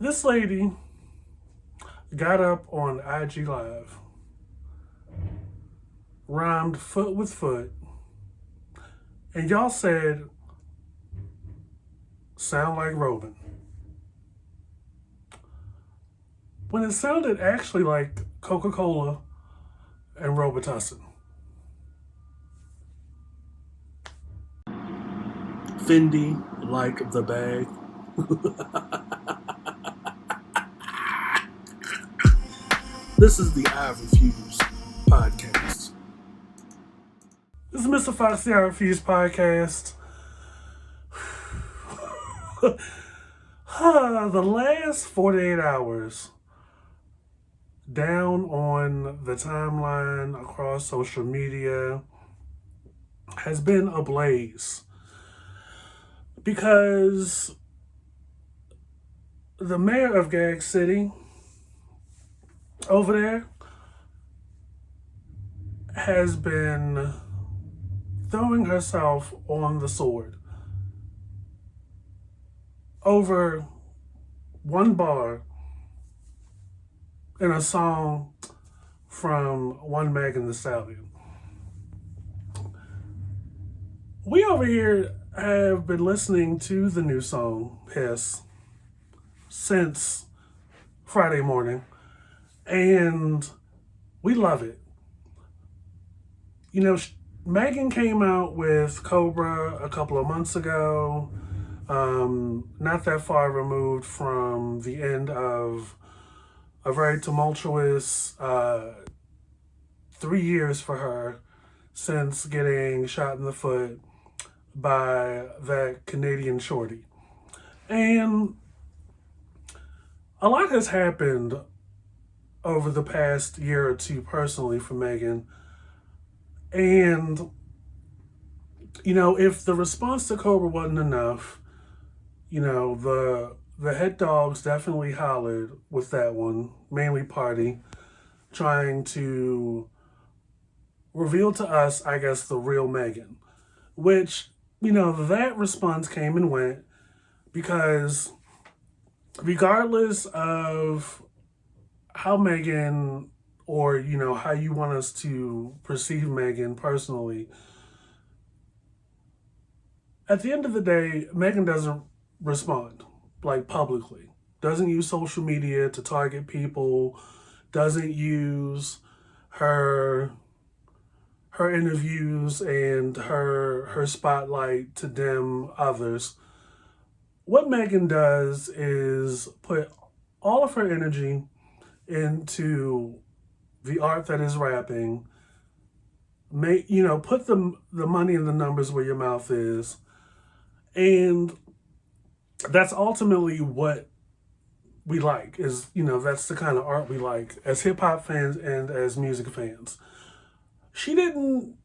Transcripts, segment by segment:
This lady got up on IG Live, rhymed foot with foot, and y'all said, sound like Robin. When it sounded actually like Coca-Cola and Robitussin. Fendi like the bag. This is the I Refuse podcast. This is Mr. Fox, the I Refuse podcast. The last 48 hours down on the timeline across social media has been ablaze because the mayor of Gag City over there has been throwing herself on the sword over one bar in a song from one Megan the Stallion. We over here have been listening to the new song, Piss, since Friday morning, and we love it. You know, Megan came out with Cobra a couple of months ago, not that far removed from the end of a very tumultuous 3 years for her since getting shot in the foot by that Canadian shorty. And a lot has happened over the past year or two personally for Megan. And, you know, if the response to Cobra wasn't enough, you know, the head dogs definitely hollered with that one, mainly Party, trying to reveal to us, I guess, the real Megan. Which, you know, that response came and went because regardless of how Megan, or, you know, how you want us to perceive Megan personally, at the end of the day, Megan doesn't respond, like, publicly. Doesn't use social media to target people, doesn't use her interviews and her spotlight to dim others. What Megan does is put all of her energy into the art that is rapping, put the money and the numbers where your mouth is. And that's ultimately what we like, is, you know, that's the kind of art we like as hip hop fans and as music fans. She didn't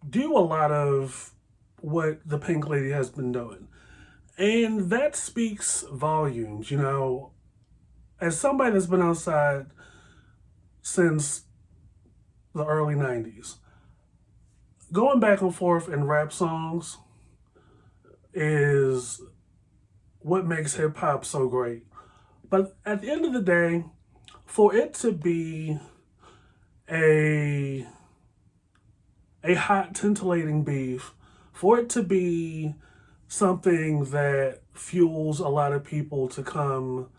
do a lot of what the Pink Lady has been doing. And that speaks volumes, you know. As somebody that's been outside since the early 90s, going back and forth in rap songs is what makes hip hop so great. But at the end of the day, for it to be a hot, titillating beef, for it to be something that fuels a lot of people to come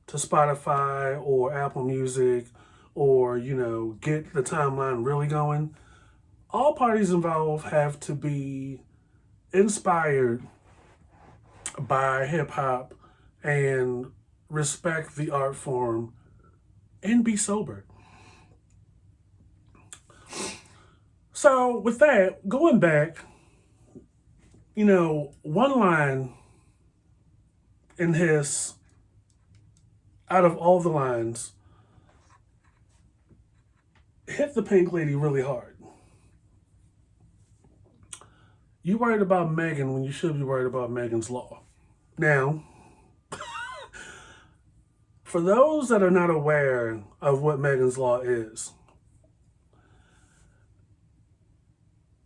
to Spotify or Apple Music, or, you know, get the timeline really going, all parties involved have to be inspired by hip hop and respect the art form and be sober. So with that, going back, you know, one line in his, out of all the lines, hit the Pink Lady really hard. You worried about Megan when you should be worried about Megan's Law. Now, for those that are not aware of what Megan's Law is,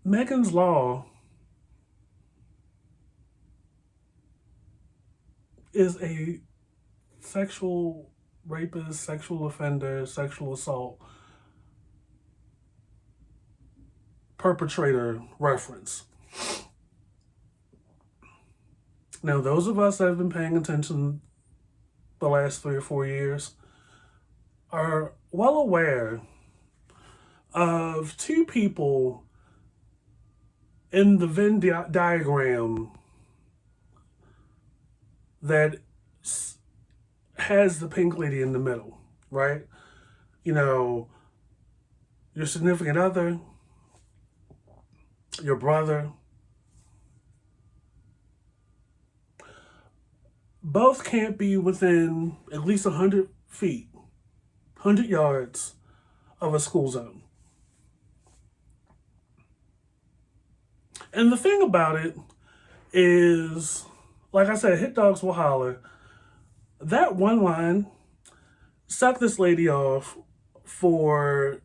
Megan's Law is a sexual rapist, sexual offender, sexual assault perpetrator reference. Now, those of us that have been paying attention the last 3 or 4 years are well aware of two people in the Venn diagram that has the pink lady in the middle, right? You know, your significant other, your brother, both can't be within at least 100 feet, 100 yards of a school zone. And the thing about it is, like I said, hit dogs will holler. That one line set this lady off for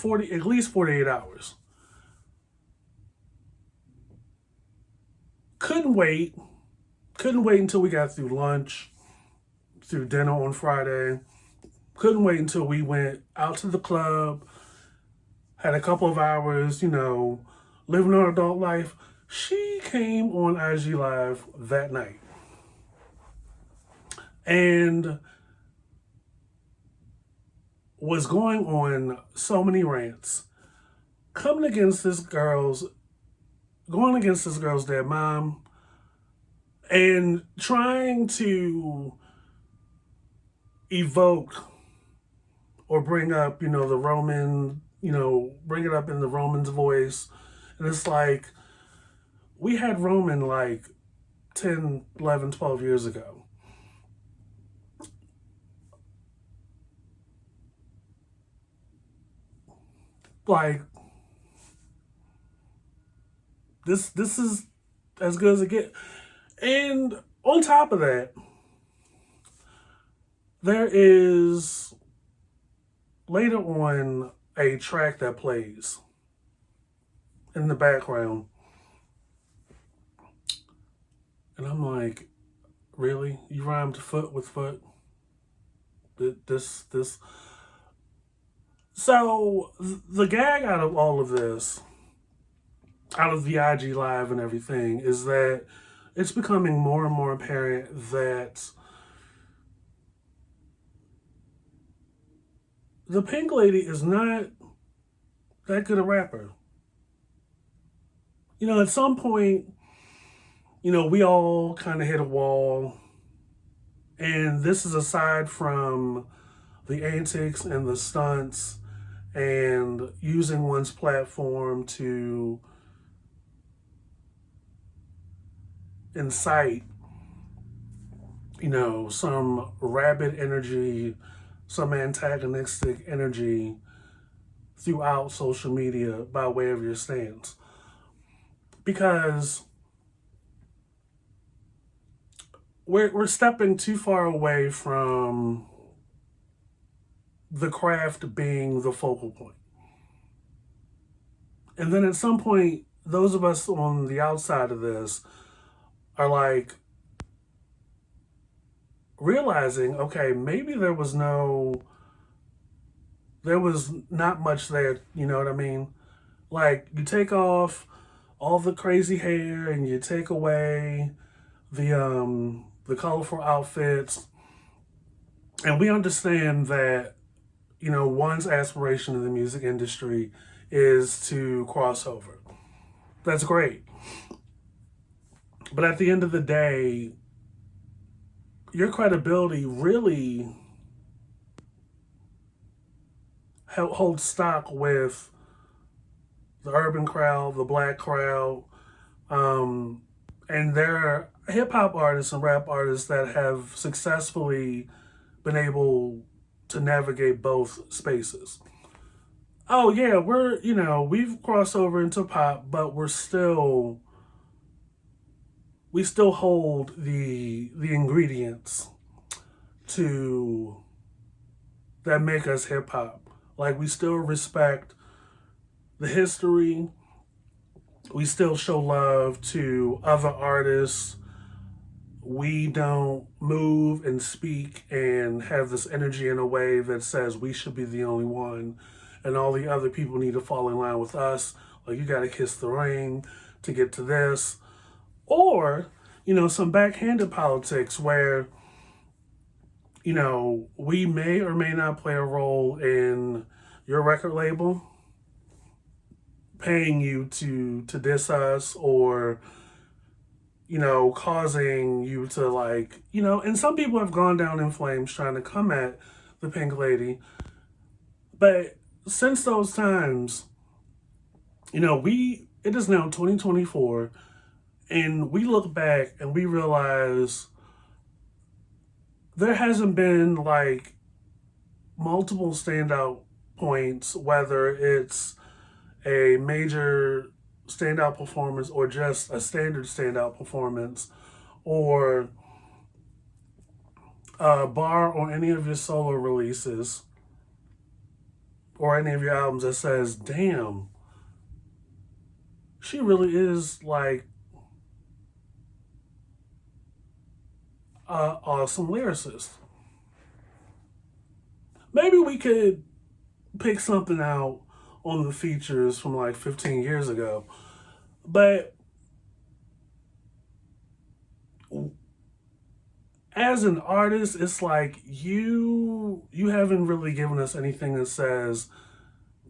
at least 48 hours. Couldn't wait until we got through lunch, through dinner on Friday. Couldn't wait until we went out to the club, had a couple of hours, living our adult life. She came on IG Live that night and was going on so many rants, going against this girl's dead mom, and trying to evoke or bring up, the Roman, bring it up in the Roman's voice. And it's like, we had Roman like 10, 11, 12 years ago. Like, this is as good as it gets. And on top of that, there is later on a track that plays in the background. And I'm like, really? You rhymed foot with foot? This. So the gag out of all of this, out of the IG Live and everything, is that it's becoming more and more apparent that the pink lady is not that good a rapper. At some point, we all kind of hit a wall. And this is aside from the antics and the stunts and using one's platform to incite, some rabid energy, some antagonistic energy throughout social media by way of your stance. Because we're stepping too far away from the craft being the focal point. And then at some point, those of us on the outside of this are like realizing, okay, maybe there was not much there, you know what I mean? Like, you take off all the crazy hair and you take away the colorful outfits, and we understand that, one's aspiration in the music industry is to cross over. That's great. But at the end of the day, your credibility really holds stock with the urban crowd, the black crowd, and there are hip-hop artists and rap artists that have successfully been able to navigate both spaces. Oh yeah, we've crossed over into pop, but we still hold the ingredients that make us hip hop. Like, we still respect the history. We still show love to other artists we don't move and speak and have this energy in a way that says we should be the only one and all the other people need to fall in line with us. Like, you got to kiss the ring to get to this. Or, some backhanded politics where, we may or may not play a role in your record label paying you to diss us, or causing you to, like, and some people have gone down in flames trying to come at the Pink Lady. But since those times, it is now 2024, and we look back and we realize there hasn't been like multiple standout points, whether it's a major standout performance or just a standard standout performance, or a bar on any of your solo releases or any of your albums that says, damn, she really is like an awesome lyricist. Maybe we could pick something out on the features from like 15 years ago. But as an artist, it's like you haven't really given us anything that says,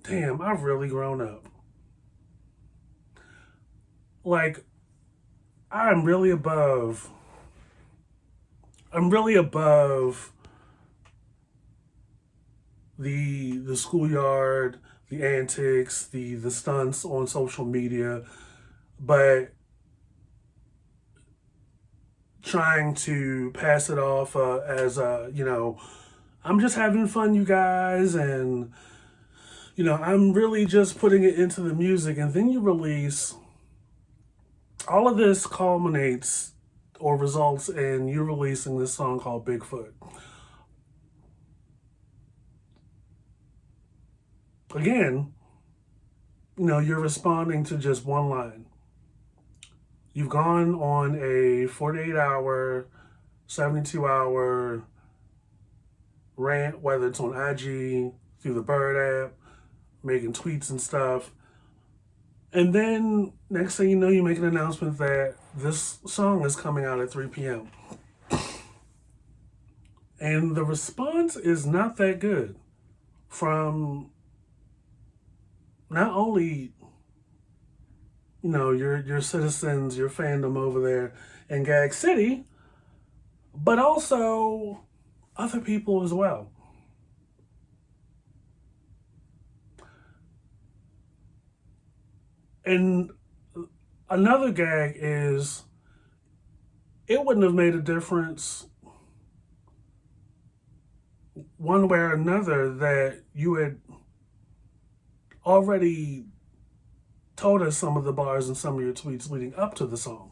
damn, I've really grown up. Like, I'm really above the schoolyard, the antics, the stunts on social media, but trying to pass it off as I'm just having fun, you guys, and I'm really just putting it into the music. And then you release, all of this culminates or results in you releasing this song called Bigfoot. Again, you're responding to just one line. You've gone on a 48-hour, 72-hour rant, whether it's on IG, through the Bird app, making tweets and stuff. And then next thing you know, you make an announcement that this song is coming out at 3 p.m. And the response is not that good from not only your citizens, your fandom over there in Gag City, but also other people as well. And another gag is, it wouldn't have made a difference one way or another that you had already told us some of the bars in some of your tweets leading up to the song.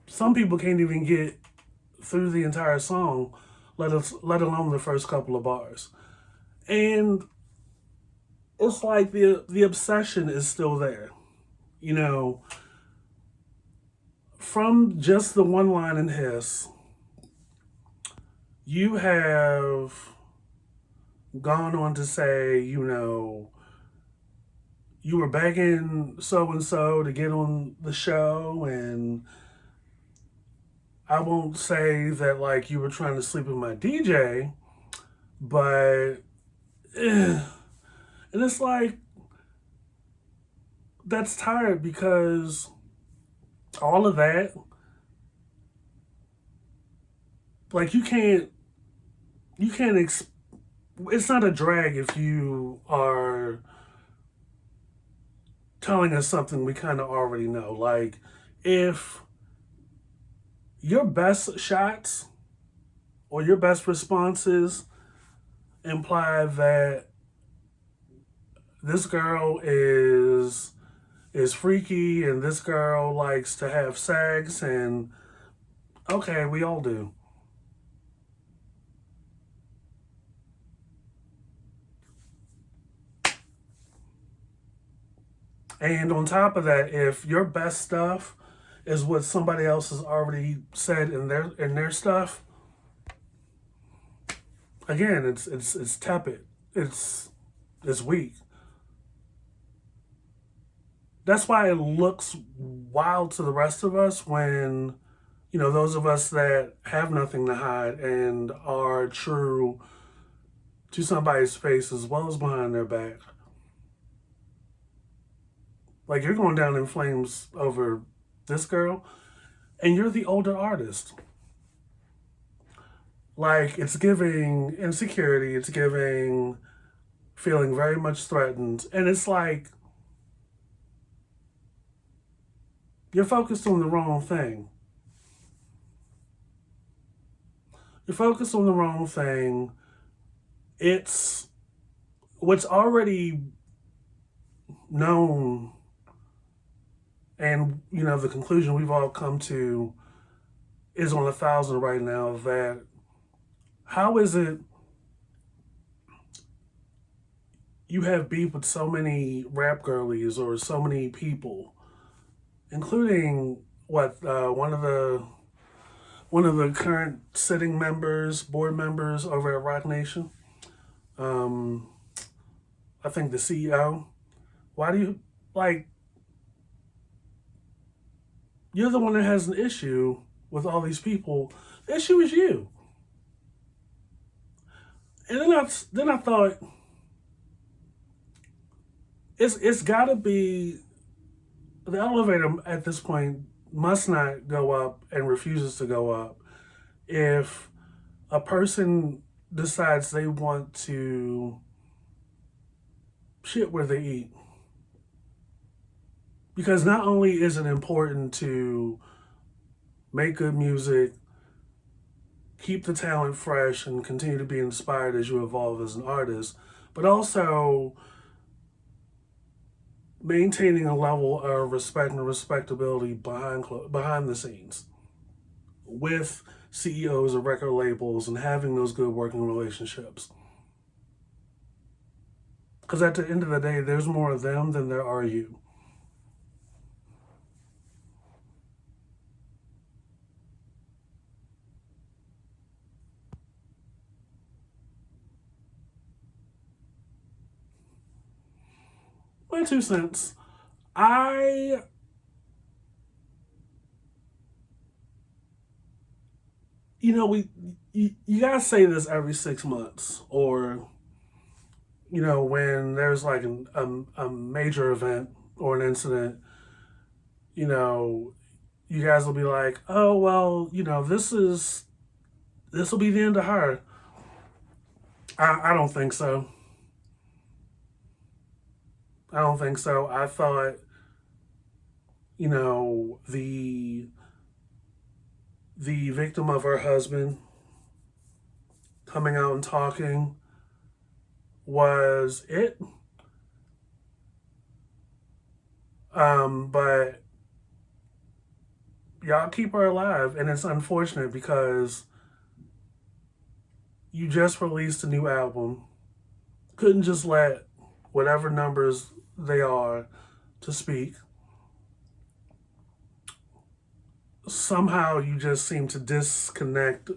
Some people can't even get through the entire song, let alone the first couple of bars. And it's like the obsession is still there. From just the one line in Hiss, you have gone on to say, you were begging so-and-so to get on the show, and I won't say that like you were trying to sleep with my DJ, but and it's like, that's tired, because all of that, like, it's not a drag if you are telling us something we kind of already know. Like, if your best shots or your best responses imply that this girl is freaky and this girl likes to have sex, and okay, we all do. And on top of that, if your best stuff is what somebody else has already said in their stuff, again, it's tepid. It's weak. That's why it looks wild to the rest of us when, those of us that have nothing to hide and are true to somebody's face as well as behind their back. Like, you're going down in flames over this girl, and you're the older artist. Like, it's giving insecurity, it's giving feeling very much threatened. And it's like, you're focused on the wrong thing. You're focused on the wrong thing. It's what's already known, and the conclusion we've all come to is on 1,000 right now, that how is it you have beef with so many rap girlies or so many people, including one of the current sitting members, board members over at Rock Nation. I think the CEO. Why do you you're the one that has an issue with all these people. The issue is you. And then I thought, it's got to be, the elevator at this point must not go up and refuses to go up if a person decides they want to shit where they eat. Because not only is it important to make good music, keep the talent fresh, and continue to be inspired as you evolve as an artist, but also maintaining a level of respect and respectability behind the scenes with CEOs of record labels and having those good working relationships. Because at the end of the day, there's more of them than there are you. My 2 cents. I you gotta say this every 6 months, or when there's like a major event or an incident, you guys will be like, oh well, this will be the end of her. I don't think so. I don't think so. I thought, the victim of her husband coming out and talking was it. But y'all keep her alive, and it's unfortunate because you just released a new album. Couldn't just let whatever numbers they are to speak. Somehow you just seem to disconnect,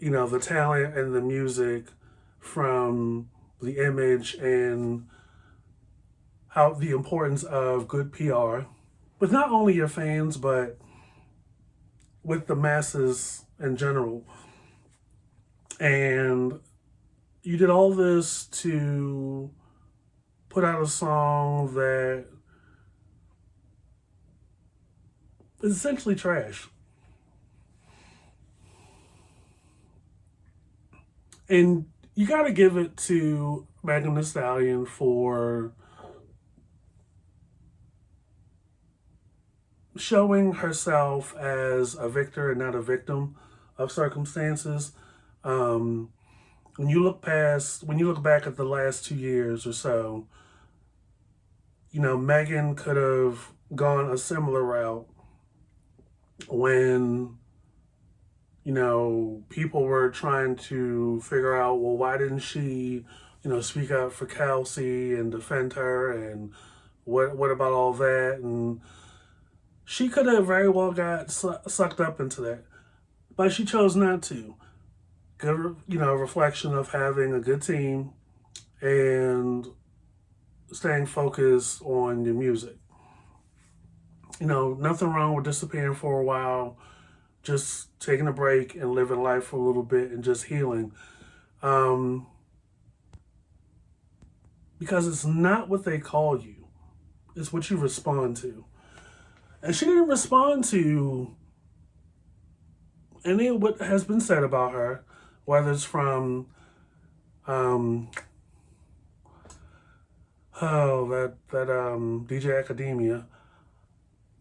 the talent and the music from the image and how the importance of good PR with not only your fans, but with the masses in general. And you did all this to put out a song that is essentially trash. And you got to give it to Megan Thee Stallion for showing herself as a victor and not a victim of circumstances. When you look back at the last 2 years or so, Megan could have gone a similar route when, people were trying to figure out, well, why didn't she, speak out for Kelsey and defend her, and what about all that? And She could have very well got sucked up into that, but she chose not to. Good, reflection of having a good team and staying focused on your music. Nothing wrong with disappearing for a while, just taking a break and living life for a little bit and just healing. Um, because it's not what they call you, it's what you respond to. And she didn't respond to any of what has been said about her, whether it's from um, DJ Academia,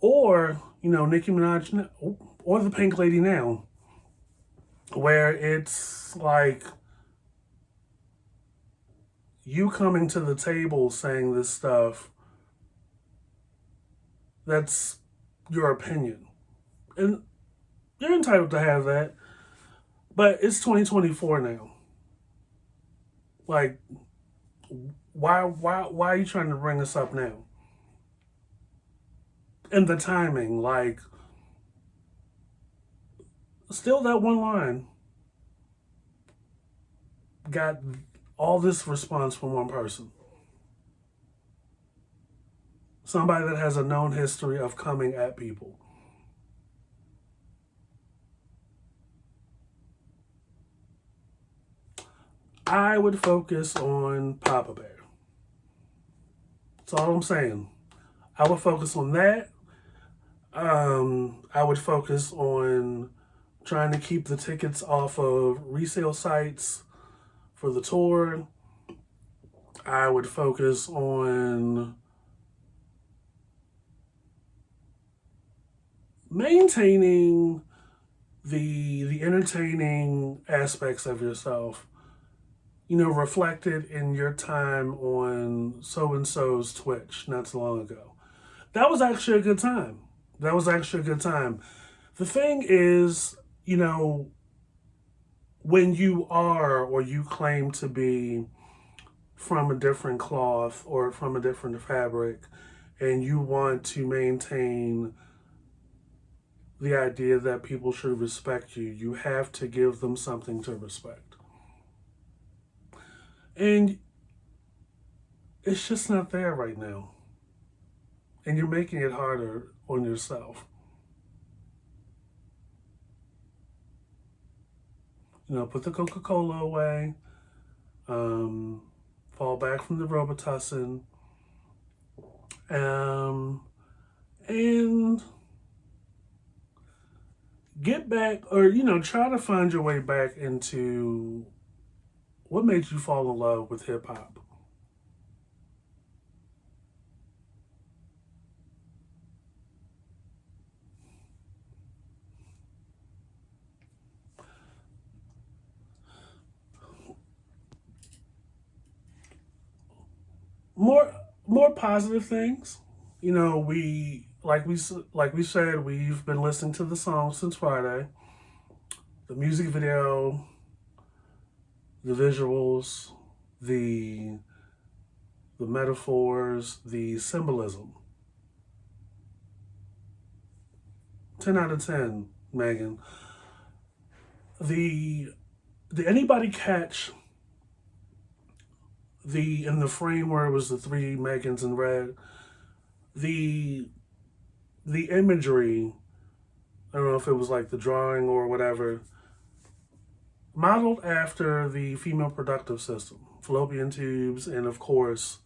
or Nicki Minaj, or the Pink Lady now, where it's like you coming to the table saying this stuff. That's your opinion, and you're entitled to have that. But it's 2024 now. Like, why are you trying to bring this up now? And the timing, like, still that one line got all this response from one person. Somebody that has a known history of coming at people. I would focus on Papa Bear. That's all I'm saying. I would focus on that. I would focus on trying to keep the tickets off of resale sites for the tour. I would focus on maintaining the entertaining aspects of yourself, reflected in your time on so and so's Twitch not so long ago. That was actually a good time. The thing is, when you are or you claim to be from a different cloth or from a different fabric, and you want to maintain the idea that people should respect you, you have to give them something to respect. And it's just not there right now. And you're making it harder on yourself. Put the Coca-Cola away. Fall back from the Robitussin. And get back, or, try to find your way back into what made you fall in love with hip hop. More positive things. We like we said, we've been listening to the song since Friday. The music video, the visuals, the metaphors, the symbolism. 10 out of 10, Megan. Did anybody catch in the frame where it was the three Megans in red, the imagery, I don't know if it was like the drawing or whatever, modeled after the female reproductive system, fallopian tubes, and of course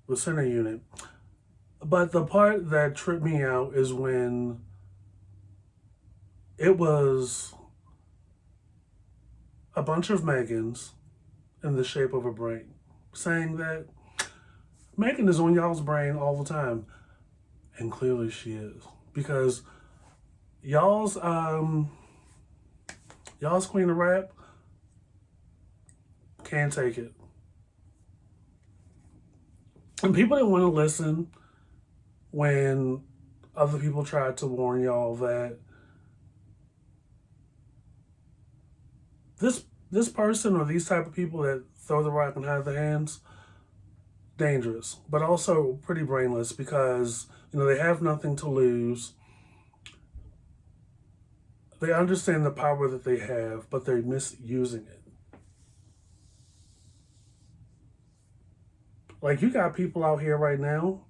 the center unit. But the part that tripped me out is when it was a bunch of Megans in the shape of a brain, saying that Megan is on y'all's brain all the time. And clearly she is. Because y'all's queen of rap can't take it. And people didn't want to listen when other people tried to warn y'all that this person or these type of people that throw the rock and hide their hands, dangerous, but also pretty brainless, because They have nothing to lose. They understand the power that they have, but they're misusing it. Like, you got people out here right now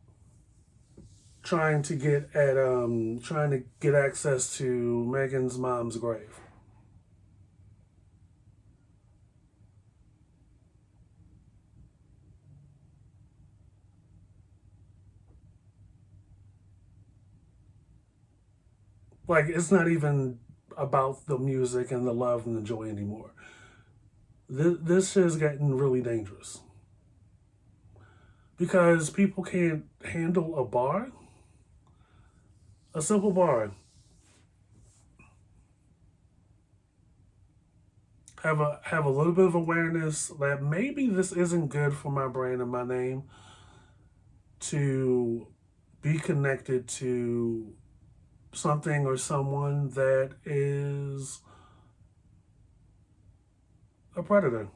trying to get access to Megan's mom's grave. Like, it's not even about the music and the love and the joy anymore. This is getting really dangerous because people can't handle a bar, a simple bar. Have a little bit of awareness that maybe this isn't good for my brand and my name to be connected to something or someone that is a predator.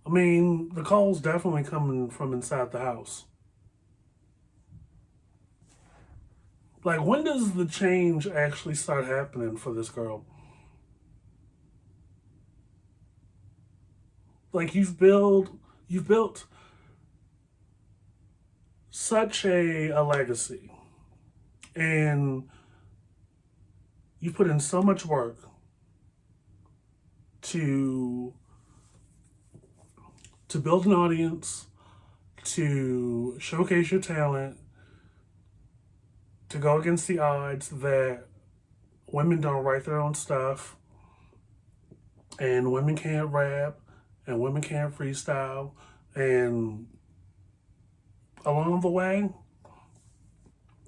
I mean, the call's definitely coming from inside the house. Like, when does the change actually start happening for this girl? Like, you've built such a legacy, and you put in so much work to build an audience, to showcase your talent, to go against the odds that women don't write their own stuff, and women can't rap, and women can't freestyle, and along the way,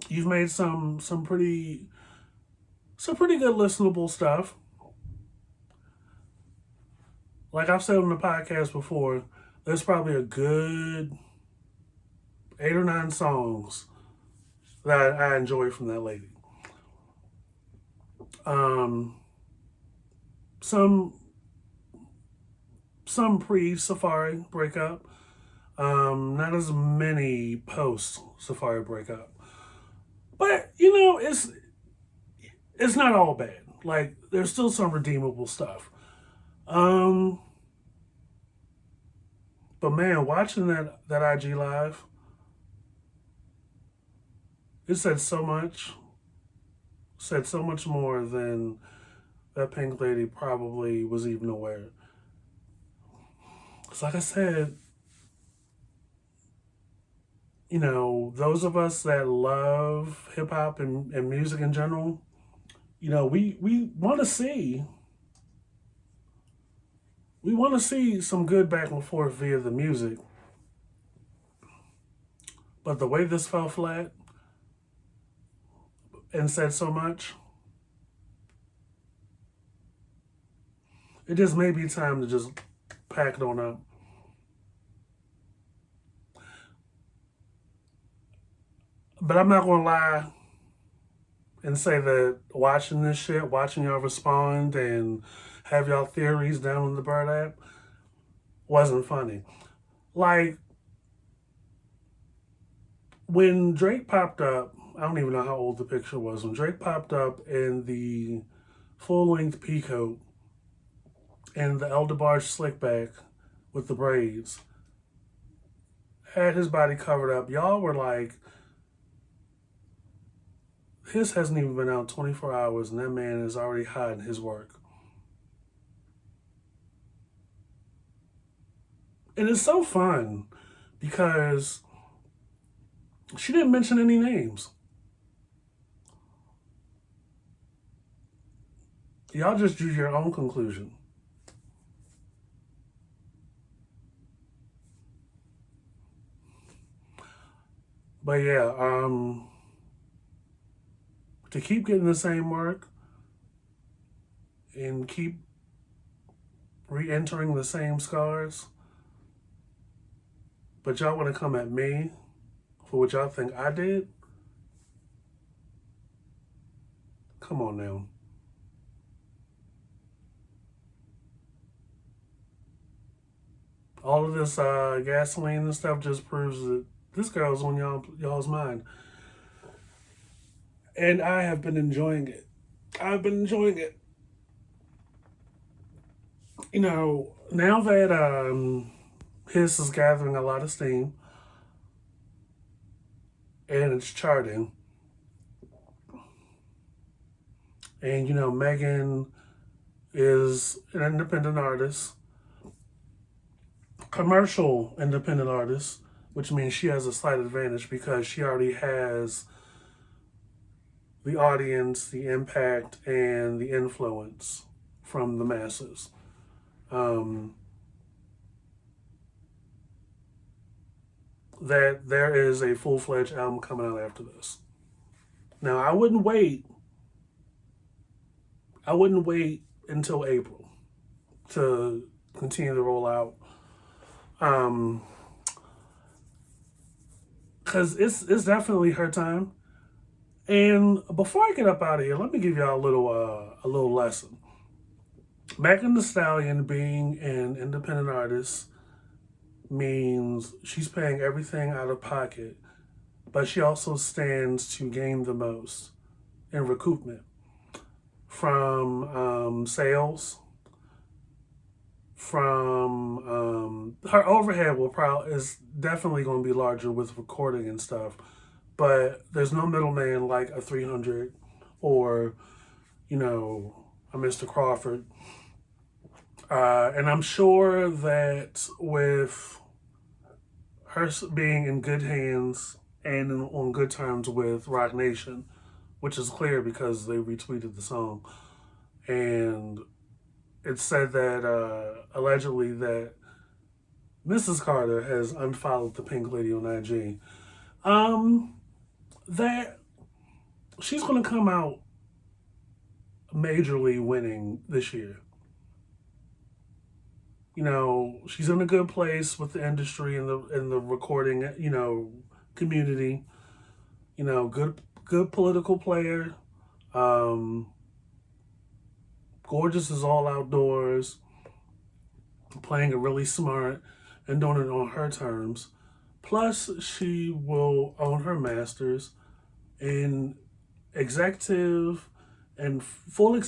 you've made some pretty good listenable stuff. Like I've said on the podcast before, there's probably a good 8 or 9 songs that I enjoy from that lady. Um, some some pre Safari breakup. Not as many post Safari breakup, but it's not all bad. Like, there's still some redeemable stuff. Um, but man, watching that IG live, it said so much more than that pink lady probably was even aware. It's like I said, those of us that love hip hop and music in general, we want to see some good back and forth via the music. But the way this fell flat and said so much, it just may be time to just pack it on up. But I'm not gonna lie and say that watching this shit, watching y'all respond and have y'all theories down in the bird app wasn't funny. Like, when Drake popped up, I don't even know how old the picture was. When Drake popped up in the full length peacoat and the Elder Barge slick back with the braids, had his body covered up, y'all were like, his hasn't even been out 24 hours and that man is already hiding his work. And it's so fun because she didn't mention any names. Y'all just drew your own conclusion. But yeah, to keep getting the same mark and keep re-entering the same scars, but y'all want to come at me for what y'all think I did? Come on now. All of this gasoline and stuff just proves that this girl's on y'all's mind. And I have been enjoying it. I've been enjoying it. Now that his is gathering a lot of steam and it's charting, and Megan is an independent artist, commercial independent artist, which means she has a slight advantage because she already has the audience, the impact, and the influence from the masses. That there is a full-fledged album coming out after this. Now, I wouldn't wait. Until April to continue to roll out. Because it's definitely her time. And before I get up out of here, let me give y'all a little lesson. Megan Thee Stallion being an independent artist means she's paying everything out of pocket, but she also stands to gain the most in recoupment from sales, from her overhead is definitely going to be larger with recording and stuff, but there's no middleman like a 300 or a Mr. Crawford. And I'm sure that with her being in good hands and on good terms with Roc Nation, which is clear because they retweeted the song, and it said that allegedly that Mrs. Carter has unfollowed the Pink Lady on IG, that she's going to come out majorly winning this year. She's in a good place with the industry and the recording, community. Good political player. Gorgeous is all outdoors, playing it really smart and doing it on her terms. Plus, she will own her masters in executive and full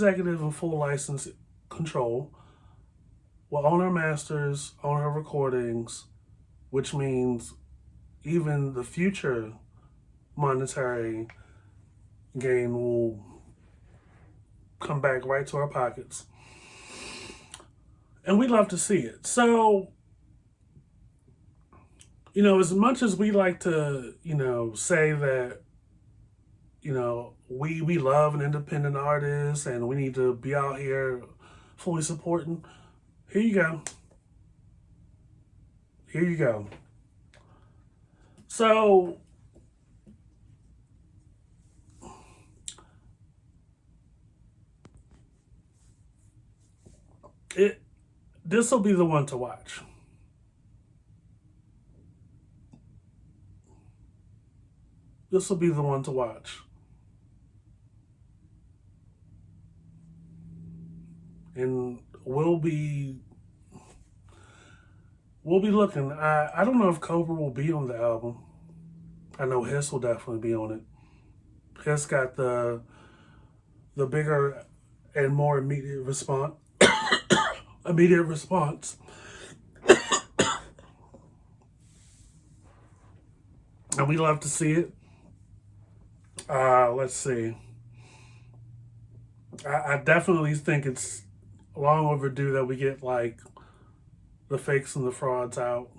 license control. Will own her masters, own her recordings, which means even the future monetary gain will come back right to our pockets. And we'd love to see it. So, as much as we like to, say that, we love an independent artist and we need to be out here fully supporting, here you go. Here you go. So, this will be the one to watch. This will be the one to watch. And we'll be looking. I don't know if Cobra will be on the album. I know Hiss will definitely be on it. Hiss got the bigger and more immediate response. And we love to see it. Let's see. I definitely think it's long overdue that we get like the fakes and the frauds out.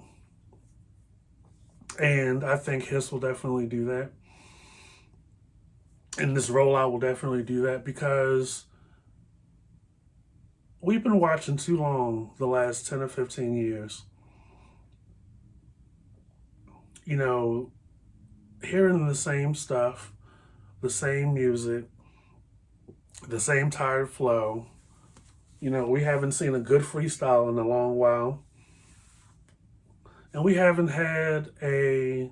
And I think Hiss will definitely do that. And this rollout will definitely do that because we've been watching too long the last 10 or 15 years. Hearing the same stuff, the same music, the same tired flow. We haven't seen a good freestyle in a long while. And we haven't had a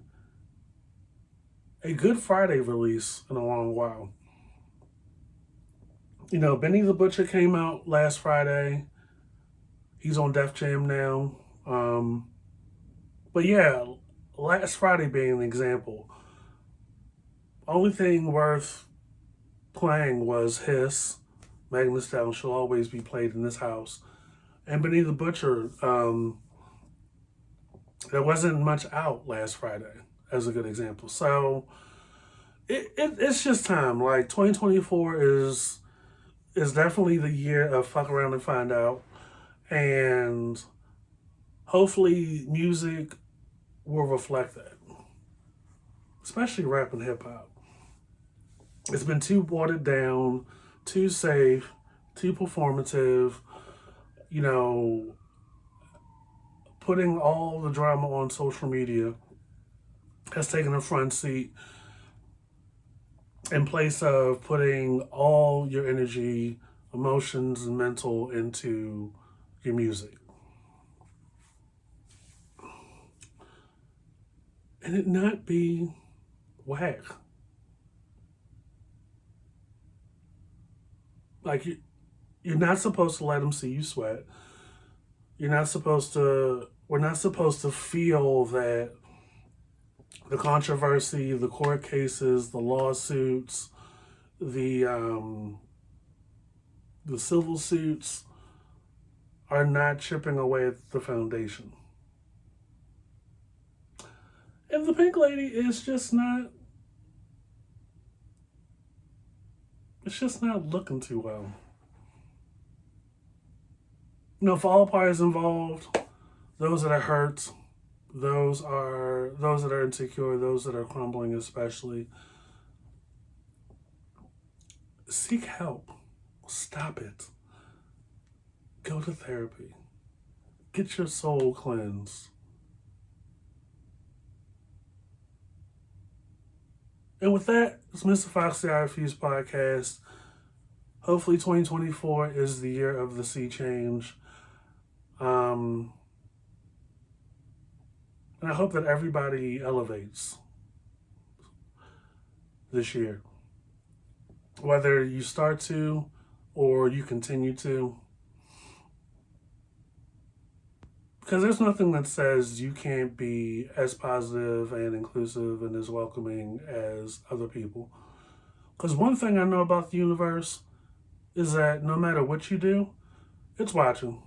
Good Friday release in a long while. Benny the Butcher came out last Friday. He's on Def Jam now. But yeah, last Friday being an example, only thing worth playing was Hiss. Megan Thee Stallion shall always be played in this house. And Benny the Butcher, there wasn't much out last Friday, as a good example. So it's just time. Like 2024 is definitely the year of fuck around and find out. And hopefully music will reflect that. Especially rap and hip hop. It's been too watered down, too safe, too performative, you know, putting all the drama on social media has taken a front seat in place of putting all your energy, emotions, and mental into your music. And it not be whack. Like, you're not supposed to let them see you sweat. You're not supposed to, we're not supposed to feel that the controversy, the court cases, the lawsuits, the civil suits are not chipping away at the foundation. And the Pink Lady is just not, it's just not looking too well. You know, for all parties involved, those that are hurt, those that are insecure, those that are crumbling especially, seek help. Stop it. Go to therapy. Get your soul cleansed. And with that, it's Mr. Foxy I Refuse podcast. Hopefully 2024 is the year of the sea change. And I hope that everybody elevates this year. Whether you start to or you continue to. Because there's nothing that says you can't be as positive and inclusive and as welcoming as other people. Because one thing I know about the universe is that no matter what you do, it's watching.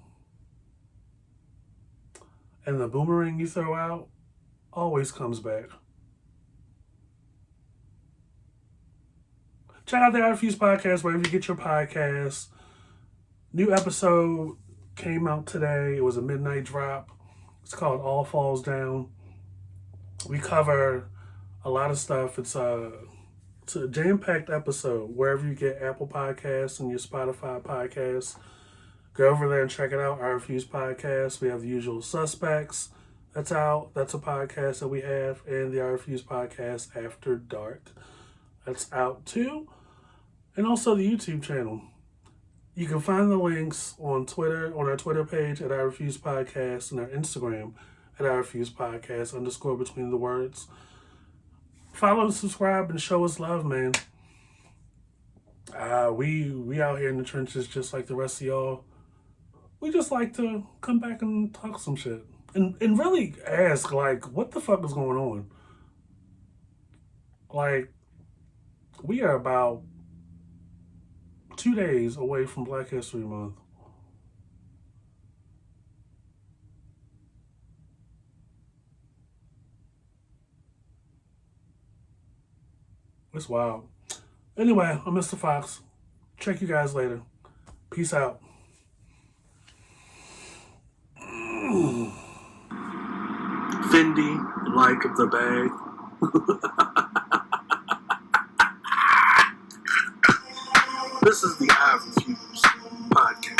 And the boomerang you throw out always comes back. Check out the I Refuse podcast wherever you get your podcasts. New episode came out today. It was a midnight drop. It's called All Falls Down. We cover a lot of stuff. It's a jam-packed episode. Wherever you get Apple Podcasts and your Spotify podcasts, go over there and check it out. I Refuse podcast. We have The Usual Suspects. That's out. That's a podcast that we have. And the I Refuse podcast After Dark. That's out too. And also the YouTube channel. You can find the links on Twitter, on our Twitter page at I Refuse Podcast, and our Instagram at I Refuse Podcast, _ between the words. Follow and subscribe and show us love, man. We out here in the trenches just like the rest of y'all. We just like to come back and talk some shit. And really ask, like, what the fuck is going on? Like, we are about 2 days away from Black History Month. It's wild. Anyway, I'm Mr. Fox. Check you guys later. Peace out. Fendi, like the bag. This is the I Refuse podcast.